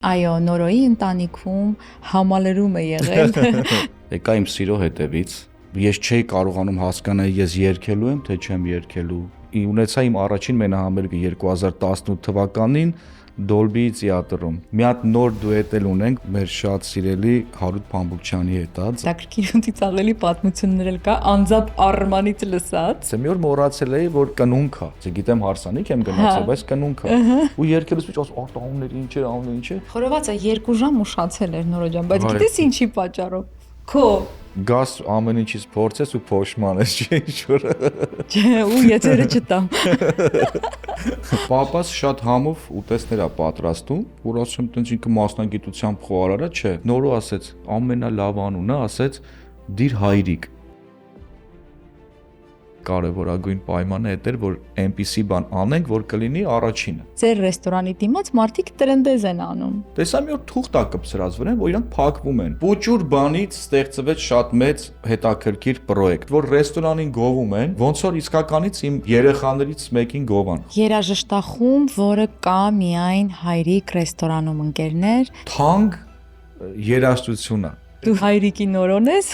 Այո, Նորոյի ընտանիքում համալրում է եղել։ Եկա իմ սիրո հետևից։ Ես չէի կարողանում հասկանալ ես երգելու եմ, թե չեմ երգելու։ Ունեցա իմ առաջին մենահամերգը 2018 թվականին Dolby Theatre-ում։ Մի հատ նոր դուետ էլ ունենք մեր շատ սիրելի Հարութ Փամբուկչյանի հետ։ Տակրկիր ու ծիծաղելի պատմություններ էլ կա, անձամբ Արմանից լսած։ Մի օր մոռացել էի, որ կնունք է։ Գիտեմ հարսանիք եմ գնացել, բայց կնունք է։ Ու երգելուց մեջ արտահուններ ինչ է։ Խորովածը 2 ժամ ուշացել էր Նորո ջան, բայց գիտես ինչի պատճառով։ Քո գաս ամեն ինչից փորձես ու փոշմանես, չէ՞ ինչ-որ։ Չէ, ու եթերը չտամ։ Պապաս շատ համով ուտեստներ է պատրաստում, որ ասում տենց ինքը մասնագիտությամբ խոհարար է, չէ։ Նորո ասեց, ամենալավ անունը ասեց դիր հայրիկ։ Կարևորագույն պայմանը դա էր, որ այնպիսի բան անենք, որ կլինի առաջինը։ Ձեր ռեստորանի դիմաց մարդիկ տրենդեզ են անում։ Տեսա մի օր թուղթ է կպցրած վրան, որ իրանք փակվում են։ Պուճուր բանից ստեղծվեց շատ մեծ հետաքրքիր պրոյեկտ, որ ռեստորանին գովում են, ոնց որ իսկականից իմ երեխաներից մեկին գովան։ Երաժշտախումբ, որը կա միայն Հայրիկ ռեստորանում, ընկերներ։ Թանկ երաժշտություն է։ Դու Հայրիկի Նորոն ես։